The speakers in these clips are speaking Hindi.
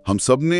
हम सब ने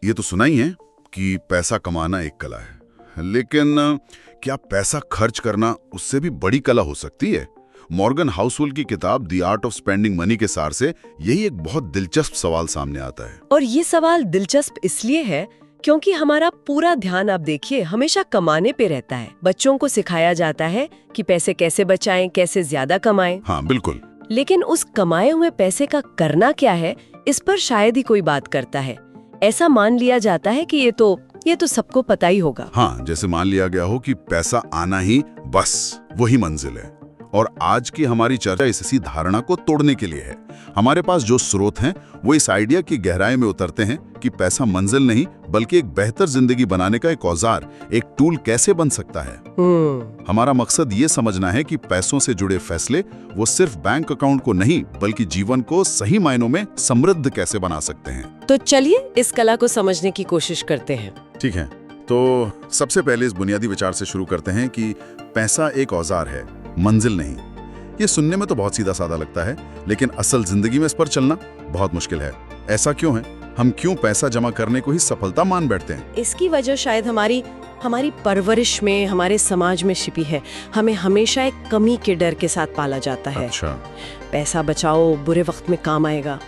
ये तो सुना ही है कि पैसा कमाना एक कला है, लेकिन क्या पैसा खर्च करना उससे भी बड़ी कला हो सकती है? मॉर्गन हाउसहोल्ड की किताब the art of spending money के सार से यही एक बहुत दिलचस्प सवाल सामने आता है। और ये सवाल दिलचस्प इसलिए है क्योंकि हमारा पूरा ध्यान, आप देखिए, हमेशा कमाने पे रहता है। बच्चों को सिखाया जाता है कि पैसे कैसे बचाएं, कैसे ज्यादा कमाएं। हाँ बिल्कुल। लेकिन उस कमाए हुए पैसे का करना क्या है, इस पर शायद ही कोई बात करता है। ऐसा मान लिया जाता है कि ये तो सबको पता ही होगा। हाँ, जैसे मान लिया गया हो कि पैसा आना ही बस वही मंजिल है। और आज की हमारी चर्चा इसी धारणा को तोड़ने के लिए है। हमारे पास जो स्रोत हैं वो इस आइडिया की गहराई में उतरते हैं कि पैसा मंजिल नहीं बल्कि एक बेहतर जिंदगी बनाने का एक औजार, एक टूल कैसे बन सकता है। हमारा मकसद ये समझना है कि पैसों से जुड़े फैसले वो सिर्फ बैंक अकाउंट को नहीं बल्कि जीवन को सही मायनों में समृद्ध कैसे बना सकते हैं। तो चलिए इस कला को समझने की कोशिश करते हैं। ठीक है, तो सबसे पहले इस बुनियादी विचार से शुरू करते हैं कि पैसा एक औजार है, मंजिल नहीं। ये सुनने में तो बहुत सीधा साधा लगता है, लेकिन असल जिंदगी में इस पर चलना बहुत मुश्किल है। ऐसा क्यों है? हम क्यों पैसा जमा करने को ही सफलता मान बैठते हैं? इसकी वजह शायद हमारी परवरिश में, हमारे समाज में छिपी है। हमें हमेशा एक कमी के डर के साथ पाला जाता है। अच्छा। पैसा बचाओ, बुरे वक्त में काम आएगा।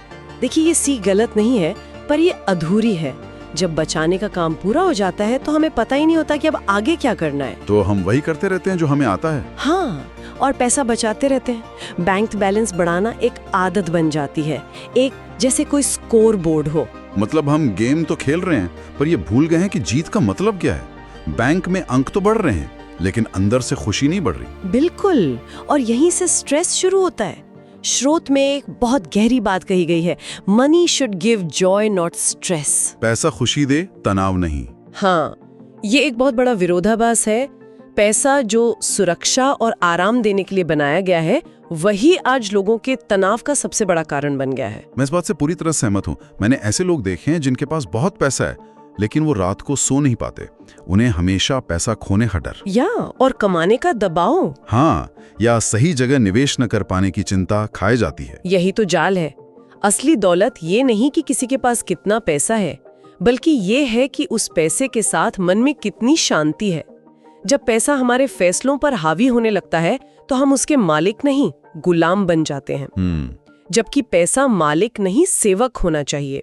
देखिए, ये सीख गलत नहीं है, पर ये अधूरी है। जब बचाने का काम पूरा हो जाता है तो हमें पता ही नहीं होता कि अब आगे क्या करना है। तो हम वही करते रहते हैं जो हमें आता है। हाँ, और पैसा बचाते रहते हैं। बैंक बैलेंस बढ़ाना एक आदत बन जाती है, एक जैसे कोई स्कोर बोर्ड हो। मतलब हम गेम तो खेल रहे हैं, पर ये भूल गए हैं कि जीत का मतलब क्या है। बैंक में अंक तो बढ़ रहे हैं, लेकिन अंदर से खुशी नहीं बढ़ रही। बिल्कुल, और यहीं से स्ट्रेस शुरू होता है। स्रोत में एक बहुत गहरी बात कही गई है, money should give Joy not stress. पैसा खुशी दे, तनाव नहीं। हाँ, ये एक बहुत बड़ा विरोधाभास है। पैसा जो सुरक्षा और आराम देने के लिए बनाया गया है, वही आज लोगों के तनाव का सबसे बड़ा कारण बन गया है। मैं इस बात से पूरी तरह सहमत हूँ। मैंने ऐसे लोग देखे हैं जिनके पास बहुत पैसा है, लेकिन वो रात को सो नहीं पाते। उन्हें हमेशा पैसा खोने का डर, या और कमाने का दबाव, हाँ, या सही जगह निवेश न कर पाने की चिंता खाए जाती है। यही तो जाल है। असली दौलत ये नहीं कि किसी के पास कितना पैसा है, बल्कि ये है कि उस पैसे के साथ मन में कितनी शांति है। जब पैसा हमारे फैसलों पर हावी होने लगता है तो हम उसके मालिक नहीं, गुलाम बन जाते हैं। जबकि पैसा मालिक नहीं, सेवक होना चाहिए।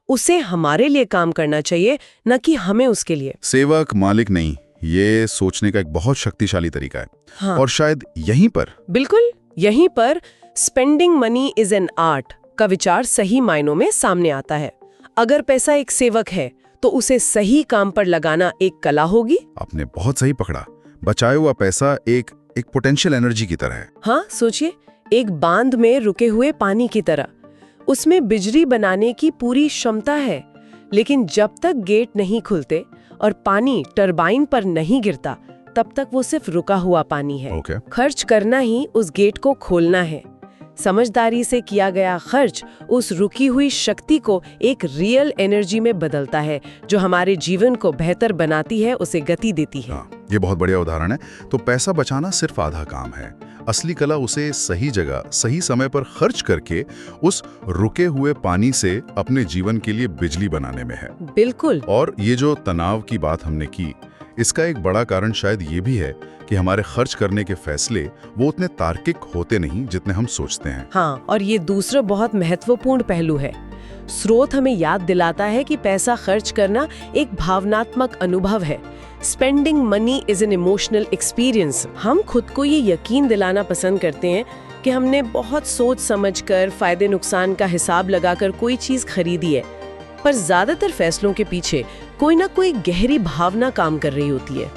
उसे हमारे लिए काम करना चाहिए, न कि हमें उसके लिए। सेवक, मालिक नहीं, ये सोचने का एक बहुत शक्तिशाली तरीका है। हाँ। और शायद यहीं पर, बिल्कुल यहीं पर spending money is an art का विचार सही मायनों में सामने आता है। अगर पैसा एक सेवक है तो उसे सही काम पर लगाना एक कला होगी। आपने बहुत सही पकड़ा। बचाया हुआ पैसा एक पोटेंशियल एनर्जी की तरह है। हाँ, सोचिए, एक बांध में रुके हुए पानी की तरह। उसमें बिजली बनाने की पूरी क्षमता है, लेकिन जब तक गेट नहीं खुलते और पानी टरबाइन पर नहीं गिरता, तब तक वो सिर्फ रुका हुआ पानी है। खर्च करना ही उस गेट को खोलना है। समझदारी से किया गया खर्च उस रुकी हुई शक्ति को एक रियल एनर्जी में बदलता है, जो हमारे जीवन को बेहतर बनाती है, उसे गति देती है। ये बहुत बढ़िया उदाहरण है। तो पैसा बचाना सिर्फ आधा काम है। असली कला उसे सही जगह, सही समय पर खर्च करके उस रुके हुए पानी से अपने जीवन के लिए बिजली बनाने में है। बिल्कुल। और ये जो तनाव की बात हमने की, इसका एक बड़ा कारण शायद ये भी है कि हमारे खर्च करने के फैसले वो उतने तार्किक होते नहीं जितने हम सोचते हैं। हाँ, और ये दूसरा बहुत महत्वपूर्ण पहलू है। स्रोत हमें याद दिलाता है कि पैसा खर्च करना एक भावनात्मक अनुभव है। Spending money is an emotional experience. हम खुद को ये यकीन दिलाना पसंद करते हैं कि हमने बहुत सोच समझकर, फायदे नुकसान का हिसाब लगाकर कोई चीज खरीदी है, पर ज्यादातर फैसलों के पीछे कोई ना कोई गहरी भावना काम कर रही होती है।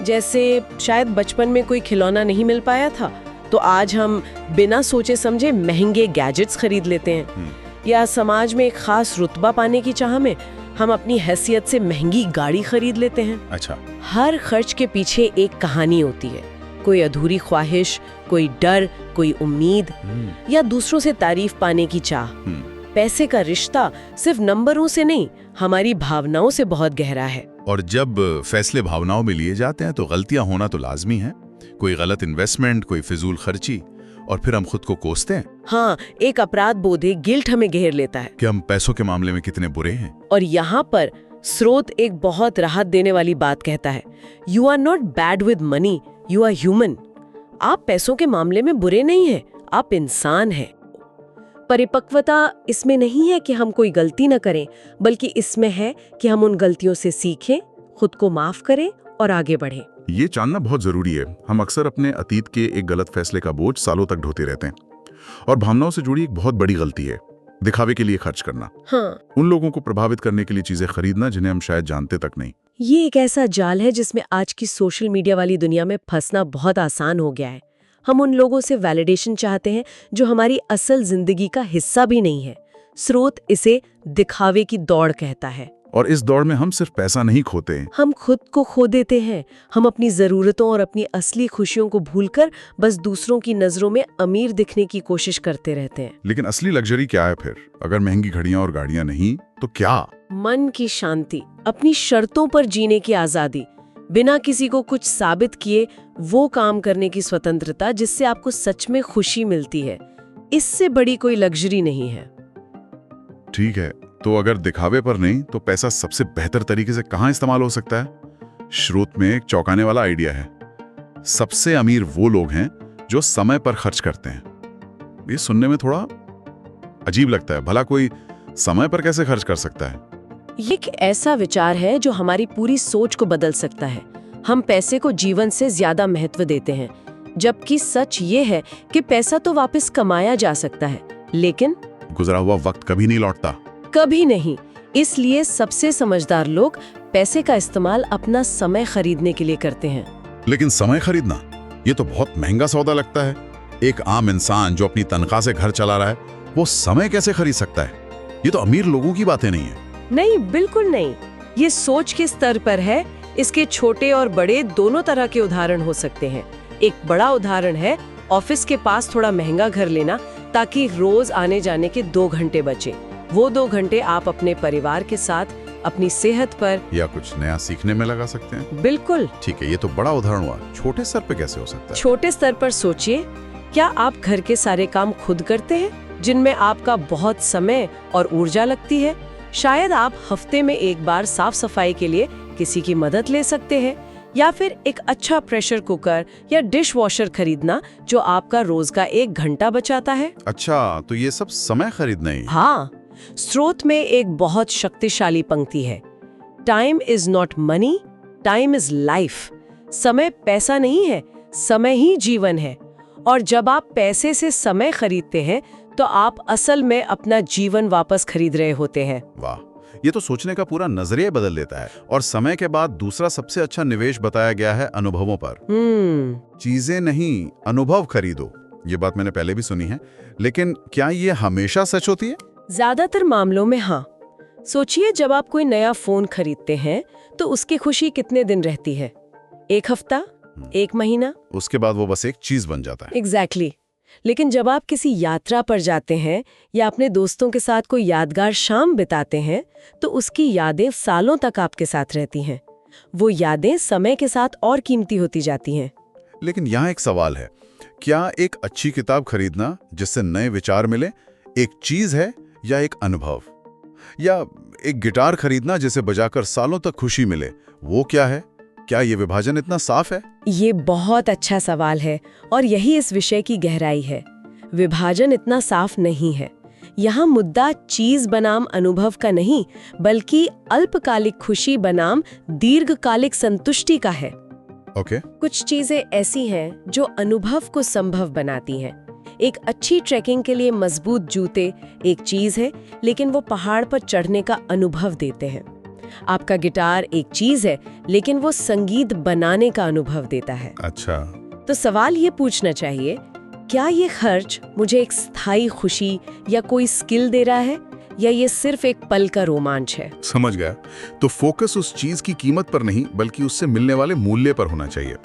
जैसे शायद बचपन में कोई खिलौना नहीं मिल पाया था, तो आज हम बिना सोचे समझे महंगे गैजेट्स खरीद लेते हैं। या समाज में एक खास रुतबा पाने की चाह में हम अपनी हैसियत से महंगी गाड़ी खरीद लेते हैं। अच्छा। हर खर्च के पीछे एक कहानी होती है, कोई अधूरी ख्वाहिश, कोई डर, कोई उम्मीद, या दूसरों से तारीफ पाने की चाह। पैसे का रिश्ता सिर्फ नंबरों से नहीं, हमारी भावनाओं से बहुत गहरा है। और जब फैसले भावनाओं में लिए जाते हैं तो गलतियां होना तो लाजमी है। कोई गलत इन्वेस्टमेंट, कोई फिजूल खर्ची, और फिर हम खुद को कोसते हैं हाँ, एक अपराध बोध, एक गिल्ट हमें घेर लेता है। कि हम पैसों के मामले में कितने बुरे हैं। और यहाँ पर स्रोत एक बहुत राहत देने वाली बात कहता है, you are not bad with money, you are human. आप पैसों के मामले में बुरे नहीं हैं, आप इंसान हैं। परिपक्वता इसमें नहीं है कि हम कोई गलती न करें, बल्कि इसमें है कि हम उन गलतियों से सीखें, खुद को माफ करें और आगे बढ़ें। ये जानना बहुत जरूरी है। हम अक्सर अपने अतीत के एक गलत फैसले का बोझ सालों तक ढोते रहते हैं, और भावनाओं से जुड़ी एक बहुत बड़ी गलती है दिखावे के लिए खर्च करना। हाँ, उन लोगों को प्रभावित करने के लिए चीजें खरीदना जिन्हें हम शायद जानते तक नहीं। ये एक ऐसा जाल है जिसमें आज की सोशल मीडिया वाली दुनिया में फंसना बहुत आसान हो गया है। हम उन लोगों से वैलिडेशन चाहते हैं जो हमारी असल जिंदगी का हिस्सा भी नहीं है। स्रोत इसे दिखावे की दौड़ कहता है। और इस दौड़ में हम सिर्फ पैसा नहीं खोते, हम खुद को खो देते हैं। हम अपनी जरूरतों और अपनी असली खुशियों को भूलकर बस दूसरों की नजरों में अमीर दिखने की कोशिश करते रहते हैं। लेकिन असली लग्जरी क्या है फिर? अगर महंगी घड़ियां और गाड़ियां नहीं तो क्या? मन की शांति, अपनी शर्तों पर जीने की आजादी, बिना किसी को कुछ साबित किए वो काम करने की स्वतंत्रता जिससे आपको सच में खुशी मिलती है। इससे बड़ी कोई लग्जरी नहीं है। ठीक है, तो अगर दिखावे पर नहीं तो पैसा सबसे बेहतर तरीके से कहाँ इस्तेमाल हो सकता है? स्रोत में एक चौंकाने वाला आइडिया है। सबसे अमीर वो लोग हैं जो समय पर खर्च करते हैं। ये सुनने में थोड़ा अजीब लगता है। भला कोई समय पर कैसे खर्च कर सकता है? ये एक ऐसा विचार है जो हमारी पूरी सोच को बदल सकता है। हम पैसे को जीवन से ज्यादा महत्व देते हैं, जबकि सच ये है कि पैसा तो वापस कमाया जा सकता है, लेकिन गुजरा हुआ वक्त कभी नहीं लौटता। कभी नहीं। इसलिए सबसे समझदार लोग पैसे का इस्तेमाल अपना समय खरीदने के लिए करते हैं। लेकिन समय खरीदना, ये तो बहुत महंगा सौदा लगता है। एक आम इंसान जो अपनी तनख्वाह से घर चला रहा है, वो समय कैसे खरीद सकता है? ये तो अमीर लोगों की बातें नहीं है। नहीं, बिल्कुल नहीं। ये सोच के स्तर पर है। इसके छोटे और बड़े दोनों तरह के उदाहरण हो सकते हैं। एक बड़ा उदाहरण है ऑफिस के पास थोड़ा महंगा घर लेना, ताकि रोज आने जाने के 2 घंटे बचे। वो 2 घंटे आप अपने परिवार के साथ अपनी सेहत पर या कुछ नया सीखने में लगा सकते हैं। बिल्कुल ठीक है, ये तो बड़ा उदाहरण हुआ। छोटे स्तर पे कैसे हो सकता है? छोटे स्तर पर सोचिए, क्या आप घर के सारे काम खुद करते हैं जिनमें आपका बहुत समय और ऊर्जा लगती है? शायद आप हफ्ते में एक बार साफ सफाई के लिए किसी की मदद ले सकते हैं, या फिर एक अच्छा प्रेशर कुकर या डिश वॉशर खरीदना जो आपका रोज का 1 घंटा बचाता है। अच्छा, तो ये सब समय खरीदना ही। हाँ, स्रोत में एक बहुत शक्तिशाली पंक्ति है, time is not money, time is life. समय पैसा नहीं है, समय ही जीवन है। और जब आप पैसे से समय खरीदते हैं तो आप असल में अपना जीवन वापस खरीद रहे होते हैं। वाह, ये तो सोचने का पूरा नजरिया बदल देता है। और समय के बाद दूसरा सबसे अच्छा निवेश बताया गया है अनुभवों पर। चीजें नहीं, अनुभव खरीदो। ये बात मैंने पहले भी सुनी है, लेकिन क्या ये हमेशा सच होती है? ज्यादातर मामलों में हाँ। सोचिए, जब आप कोई नया फोन खरीदते हैं तो उसकी खुशी कितने दिन रहती है? 1 हफ्ता, 1 महीना, उसके बाद वो बस एक चीज बन जाता है। एग्जैक्टली। लेकिन जब आप किसी यात्रा पर जाते हैं या अपने दोस्तों के साथ कोई यादगार शाम बिताते हैं तो उसकी यादें सालों तक आपके साथ रहती हैं। वो यादें समय के साथ और कीमती होती जाती हैं। लेकिन यहाँ एक सवाल है, क्या एक अच्छी किताब खरीदना जिससे नए विचार मिले एक चीज है या एक अनुभव? या एक गिटार खरीदना जिसे बजाकर सालों तक खुशी मिले, वो क्या है? क्या ये विभाजन इतना साफ है? ये बहुत अच्छा सवाल है और यही इस विषय की गहराई है। विभाजन इतना साफ नहीं है। यहाँ मुद्दा चीज बनाम अनुभव का नहीं, बल्कि अल्पकालिक खुशी बनाम दीर्घकालिक संतुष्टि का है। ओके। कुछ चीजें ऐसी हैं जो अनुभव को संभव बनाती हैं। एक अच्छी ट्रैकिंग के लिए मजबूत जूते एक चीज है, लेकिन वो पहाड़ पर चढ़ने का अनुभव देते हैं। आपका गिटार एक चीज है, लेकिन वो संगीत बनाने का अनुभव देता है। अच्छा, तो सवाल ये पूछना चाहिए, क्या ये खर्च मुझे एक स्थायी खुशी या कोई स्किल दे रहा है, या ये सिर्फ एक पल का रोमांच है? समझ गया। तो फोकस उस चीज की कीमत पर नहीं, बल्कि उससे मिलने वाले मूल्य पर होना चाहिए।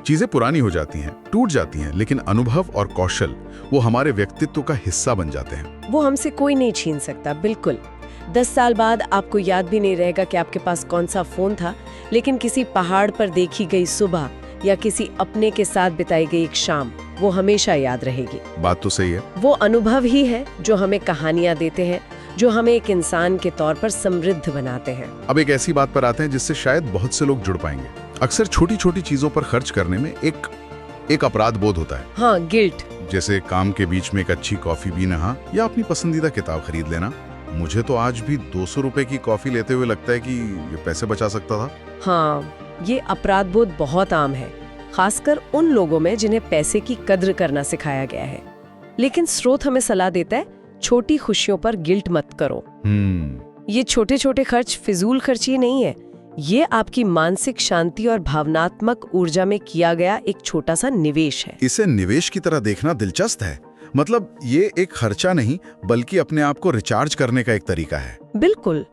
चीजें पुरानी हो जाती हैं, टूट जाती हैं, लेकिन अनुभव और कौशल वो हमारे व्यक्तित्व का हिस्सा बन जाते हैं। वो हमसे कोई नहीं छीन सकता। बिल्कुल। 10 साल बाद आपको याद भी नहीं रहेगा कि आपके पास कौन सा फोन था, लेकिन किसी पहाड़ पर देखी गई सुबह या किसी अपने के साथ बिताई गई एक शाम वो हमेशा याद रहेगी। बात तो सही है। वो अनुभव ही है जो हमें कहानियां देते हैं, जो हमें एक इंसान के तौर पर समृद्ध बनाते हैं। अब एक ऐसी बात पर आते हैं जिससे शायद बहुत से लोग जुड़ पाएंगे। अक्सर छोटी छोटी चीजों पर खर्च करने में एक अपराध बोध होता है। हाँ, गिल्ट। जैसे काम के बीच में एक अच्छी कॉफी पीना या अपनी पसंदीदा किताब खरीद लेना। मुझे तो आज भी 200 रुपए की कॉफी लेते हुए लगता है कि ये पैसे बचा सकता था। हाँ, ये अपराध बोध बहुत आम है, खासकर उन लोगों में जिन्हें पैसे की कद्र करना सिखाया गया है। लेकिन स्रोत हमें सलाह देता है, छोटी खुशियों पर गिल्ट मत करो। ये छोटे छोटे खर्च फिजूल खर्ची नहीं है, ये आपकी मानसिक शांति और भावनात्मक ऊर्जा में किया गया एक छोटा सा निवेश है। इसे निवेश की तरह देखना दिलचस्प है। मतलब ये एक खर्चा नहीं बल्कि अपने आप को रिचार्ज करने का एक तरीका है। बिल्कुल।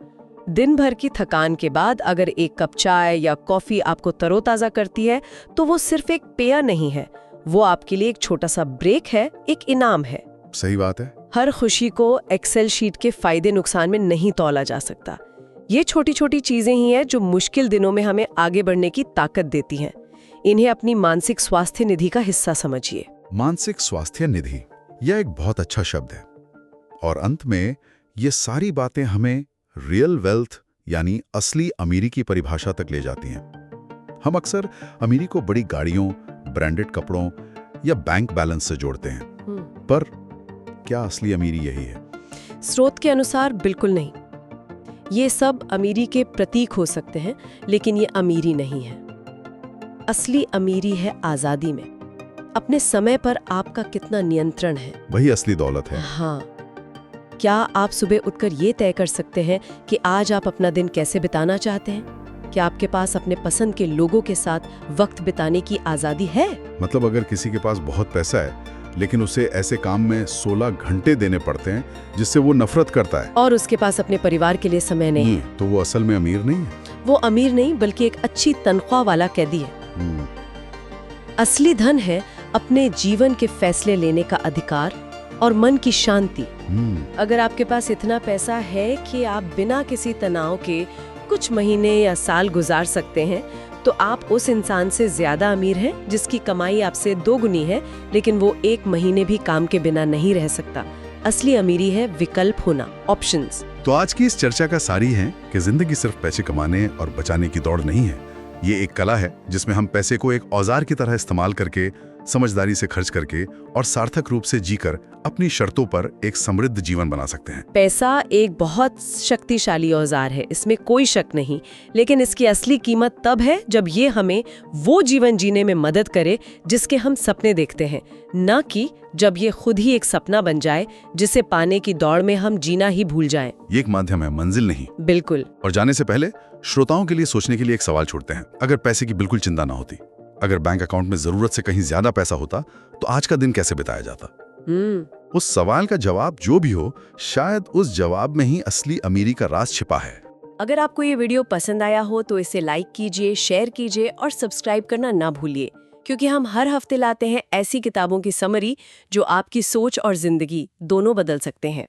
दिन भर की थकान के बाद अगर एक कप चाय या कॉफी आपको तरोताजा करती है तो वो सिर्फ एक पेय नहीं है, वो आपके लिए एक छोटा सा ब्रेक है, एक इनाम है। सही बात है। हर खुशी को एक्सेल शीट के फायदे नुकसान में नहीं तौला जा सकता। ये छोटी छोटी चीजें ही हैं जो मुश्किल दिनों में हमें आगे बढ़ने की ताकत देती हैं। इन्हें अपनी मानसिक स्वास्थ्य निधि का हिस्सा समझिए। मानसिक स्वास्थ्य निधि, यह एक बहुत अच्छा शब्द है। और अंत में ये सारी बातें हमें रियल वेल्थ यानी असली अमीरी की परिभाषा तक ले जाती हैं। हम अक्सर अमीरी को बड़ी गाड़ियों, ब्रांडेड कपड़ों या बैंक बैलेंस से जोड़ते हैं, पर क्या असली अमीरी यही है? स्रोत के अनुसार बिल्कुल नहीं। ये सब अमीरी के प्रतीक हो सकते हैं, लेकिन ये अमीरी नहीं है। असली अमीरी है आजादी में। अपने समय पर आपका कितना नियंत्रण है, वही असली दौलत है। हाँ, क्या आप सुबह उठकर ये तय कर सकते हैं कि आज आप अपना दिन कैसे बिताना चाहते हैं? क्या आपके पास अपने पसंद के लोगों के साथ वक्त बिताने की आजादी है? मतलब अगर किसी के पास बहुत पैसा है लेकिन उसे ऐसे काम में 16 घंटे देने पड़ते हैं जिससे वो नफरत करता है, और उसके पास अपने परिवार के लिए समय नहीं है, तो वो असल में अमीर नहीं है। वो अमीर नहीं बल्कि एक अच्छी तनख्वाह वाला कैदी है। असली धन है अपने जीवन के फैसले लेने का अधिकार और मन की शांति। अगर आपके पास इतना पैसा है कि आप बिना किसी तनाव के कुछ महीने या साल गुजार सकते हैं, तो आप उस इंसान से ज्यादा अमीर हैं जिसकी कमाई आपसे 2 गुनी है लेकिन वो 1 महीने भी काम के बिना नहीं रह सकता। असली अमीरी है विकल्प होना, ऑप्शंस। तो आज की इस चर्चा का सारी है कि जिंदगी सिर्फ पैसे कमाने और बचाने की दौड़ नहीं है। ये एक कला है जिसमें हम पैसे को एक औजार की तरह इस्तेमाल करके, समझदारी से खर्च करके और सार्थक रूप से जीकर अपनी शर्तों पर एक समृद्ध जीवन बना सकते हैं। पैसा एक बहुत शक्तिशाली औजार है, इसमें कोई शक नहीं, लेकिन इसकी असली कीमत तब है जब ये हमें वो जीवन जीने में मदद करे जिसके हम सपने देखते हैं, न कि जब ये खुद ही एक सपना बन जाए जिसे पाने की दौड़ में हम जीना ही भूल जाएं। ये एक माध्यम है, मंजिल नहीं। बिल्कुल। और जाने से पहले श्रोताओं के लिए सोचने के लिए एक सवाल छोड़ते हैं। अगर पैसे की बिल्कुल चिंता ना होती, अगर बैंक अकाउंट में जरूरत से कहीं ज्यादा पैसा होता, तो आज का दिन कैसे बिताया जाता? उस सवाल का जवाब जो भी हो, शायद उस जवाब में ही असली अमीरी का राज छिपा है। अगर आपको ये वीडियो पसंद आया हो तो इसे लाइक कीजिए, शेयर कीजिए और सब्सक्राइब करना ना भूलिए, क्योंकि हम हर हफ्ते लाते हैं ऐसी किताबों की समरी जो आपकी सोच और जिंदगी दोनों बदल सकते हैं।